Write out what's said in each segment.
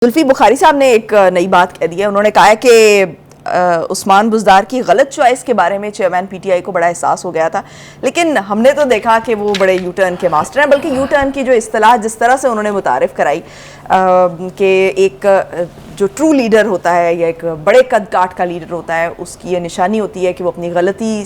زلفی بخاری صاحب نے ایک نئی بات کہہ دی ہے. انہوں نے کہا ہے کہ عثمان بزدار کی غلط چوائس کے بارے میں چیئرمین پی ٹی آئی کو بڑا احساس ہو گیا تھا، لیکن ہم نے تو دیکھا کہ وہ بڑے یو ٹرن کے ماسٹر ہیں. بلکہ یو ٹرن کی جو اصطلاح جس طرح سے انہوں نے متعارف کرائی کہ ایک جو ٹرو لیڈر ہوتا ہے یا ایک بڑے قد کاٹ کا لیڈر ہوتا ہے، اس کی یہ نشانی ہوتی ہے کہ وہ اپنی غلطی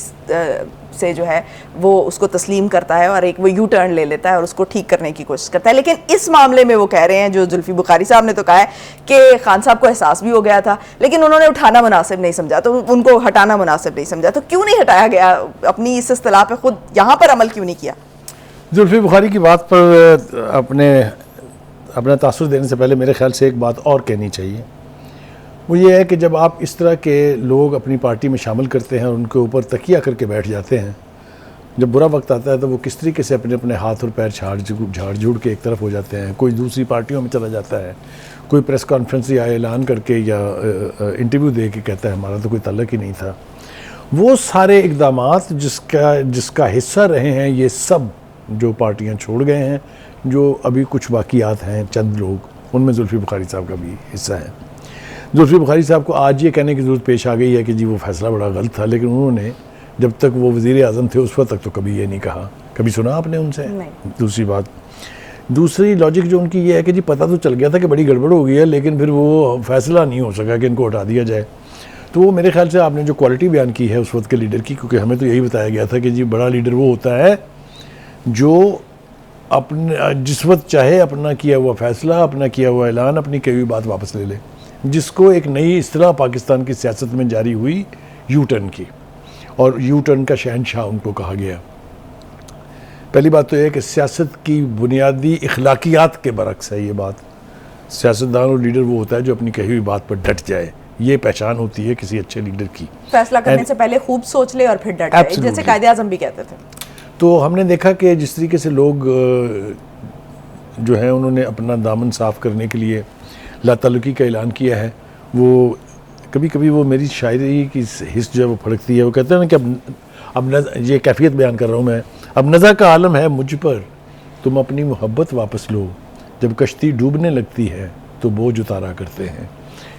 سے جو ہے وہ اس کو تسلیم کرتا ہے اور ایک وہ یو ٹرن لے لیتا ہے اور اس کو ٹھیک کرنے کی کوشش کرتا ہے. لیکن اس معاملے میں وہ کہہ رہے ہیں، جو زلفی بخاری صاحب نے تو کہا ہے کہ خان صاحب کو احساس بھی ہو گیا تھا لیکن انہوں نے اٹھانا مناسب نہیں سمجھا، تو ان کو ہٹانا مناسب نہیں سمجھا. تو کیوں نہیں ہٹایا گیا؟ اپنی اس اصطلاح پہ خود یہاں پر عمل کیوں نہیں کیا؟ زلفی بخاری کی بات پر اپنا تاثر دینے سے پہلے میرے خیال سے ایک بات اور کہنی چاہیے. وہ یہ ہے کہ جب آپ اس طرح کے لوگ اپنی پارٹی میں شامل کرتے ہیں اور ان کے اوپر تکیہ کر کے بیٹھ جاتے ہیں، جب برا وقت آتا ہے تو وہ کس طریقے سے اپنے ہاتھ اور پیر جھاڑ جھوڑ کے ایک طرف ہو جاتے ہیں. کوئی دوسری پارٹیوں میں چلا جاتا ہے، کوئی پریس کانفرنس یا اعلان کر کے یا انٹرویو دے کے کہتا ہے ہمارا تو کوئی تعلق ہی نہیں تھا. وہ سارے اقدامات جس کا حصہ رہے ہیں یہ سب جو پارٹیاں چھوڑ گئے ہیں، جو ابھی کچھ باقیات ہیں چند لوگ، ان میں زلفی بخاری صاحب کا بھی حصہ ہے. زلفی بخاری صاحب کو آج یہ کہنے کی ضرورت پیش آ گئی ہے کہ جی وہ فیصلہ بڑا غلط تھا، لیکن انہوں نے جب تک وہ وزیر اعظم تھے اس وقت تک تو کبھی یہ نہیں کہا. کبھی سنا آپ نے ان سے؟ دوسری بات، دوسری لاجک جو ان کی یہ ہے کہ جی پتہ تو چل گیا تھا کہ بڑی گڑبڑ ہو گئی ہے لیکن پھر وہ فیصلہ نہیں ہو سکا کہ ان کو ہٹا دیا جائے. تو وہ میرے خیال سے آپ نے جو کوالٹی بیان کی ہے اس وقت کے لیڈر کی، کیونکہ ہمیں تو یہی بتایا گیا تھا کہ جی بڑا لیڈر وہ ہوتا ہے جو جس وقت چاہے اپنا کیا ہوا فیصلہ، اپنا کیا ہوا اعلان، اپنی کہی ہوئی بات واپس لے لے، جس کو ایک نئی اصطلاح پاکستان کی سیاست میں جاری ہوئی یو ٹرن کی، اور یو ٹرن کا شہنشاہ ان کو کہا گیا. پہلی بات تو یہ ہے کہ سیاست کی بنیادی اخلاقیات کے برعکس ہے یہ بات. سیاستدان اور لیڈر وہ ہوتا ہے جو اپنی کہی ہوئی بات پر ڈٹ جائے. یہ پہچان ہوتی ہے کسی اچھے لیڈر کی. فیصلہ کرنے سے پہلے خوب سوچ لے اور پھر ڈٹ جائے، جیسے قائد اعظم بھی کہتے تھے. تو ہم نے دیکھا کہ جس طریقے سے لوگ جو ہیں انہوں نے اپنا دامن صاف کرنے کے لیے لا تعلقی کا اعلان کیا ہے. وہ کبھی کبھی وہ میری شاعری کی حص جو ہے وہ پھڑکتی ہے. وہ کہتے ہیں نا کہ اب یہ کیفیت بیان کر رہا ہوں میں، اب نزا کا عالم ہے مجھ پر، تم اپنی محبت واپس لو، جب کشتی ڈوبنے لگتی ہے تو بوجھ اتارا کرتے ہیں.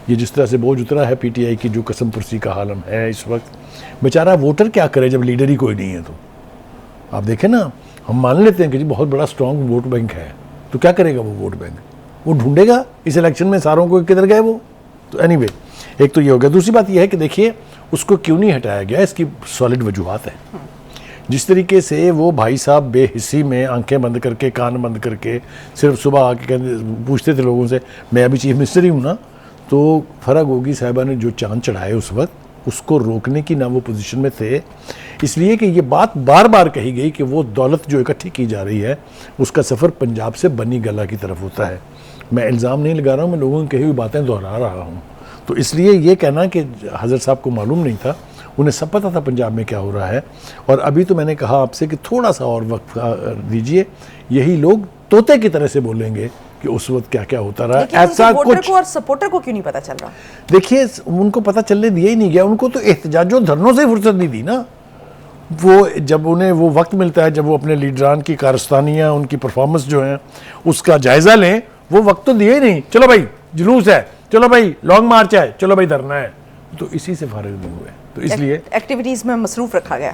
یہ جس طرح سے بوجھ اترا ہے پی ٹی آئی کی جو قسم پرسی کا عالم ہے اس وقت، بیچارہ ووٹر کیا کرے جب لیڈر ہی کوئی نہیں ہے. تو آپ دیکھیں نا، ہم مان لیتے ہیں کہ جی بہت بڑا سٹرونگ ووٹ بینک ہے، تو کیا کرے گا وہ ووٹ بینک؟ وہ ڈھونڈے گا اس الیکشن میں ساروں کو کدھر گئے وہ. تو اینی وے ایک تو یہ ہو گیا. دوسری بات یہ ہے کہ دیکھیے اس کو کیوں نہیں ہٹایا گیا، اس کی سالڈ وجوہات ہیں. جس طریقے سے وہ بھائی صاحب بے حسی میں آنکھیں بند کر کے کان بند کر کے صرف صبح آ کے پوچھتے تھے لوگوں سے میں ابھی چیف منسٹر ہی ہوں نا، تو فرح گوگی صاحبہ نے جو چاند چڑھائے اس وقت اس کو روکنے کی نہ وہ پوزیشن میں تھے. اس لیے کہ یہ بات بار بار کہی گئی کہ وہ دولت جو اکٹھی کی جا رہی ہے اس کا سفر پنجاب سے بنی گلہ کی طرف ہوتا ہے. میں الزام نہیں لگا رہا ہوں، میں لوگوں کی کہی ہوئی باتیں دہرا رہا ہوں. تو اس لیے یہ کہنا کہ حضرت صاحب کو معلوم نہیں تھا، انہیں سب پتہ تھا پنجاب میں کیا ہو رہا ہے. اور ابھی تو میں نے کہا آپ سے کہ تھوڑا سا اور وقت دیجئے، یہی لوگ طوطے کی طرح سے بولیں گے کہ اس وقت کیا کیا ہوتا رہا. ایسا کچھ اور سپورٹر کو کیوں نہیں پتہ چل رہا؟ دیکھیے ان کو پتہ چلنے دیا ہی نہیں گیا. ان کو تو احتجاجوں دھرنوں سے فرصت نہیں دی نا. وہ جب انہیں وہ وقت ملتا ہے جب وہ اپنے لیڈران کی کارستانیاں، ان کی پرفارمنس جو ہیں اس کا جائزہ لیں، وہ وقت تو دیا ہی نہیں. چلو بھائی جلوس ہے، چلو بھائی لانگ مارچ ہے، چلو بھائی دھرنا ہے. تو اسی سے فارغ نہیں ہوئے. تو اس لیے ایکٹیویٹیز میں مصروف رکھا گیا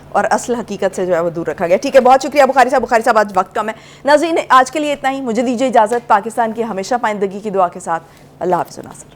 اور اصل حقیقت سے جو ہے وہ دور رکھا گیا. ٹھیک ہے، بہت شکریہ بخاری صاحب آج وقت کم ہے. ناظرین آج کے لیے اتنا ہی. مجھے دیجیے اجازت. پاکستان کی ہمیشہ پائندگی کی دعا کے ساتھ اللہ حافظ. ناصر.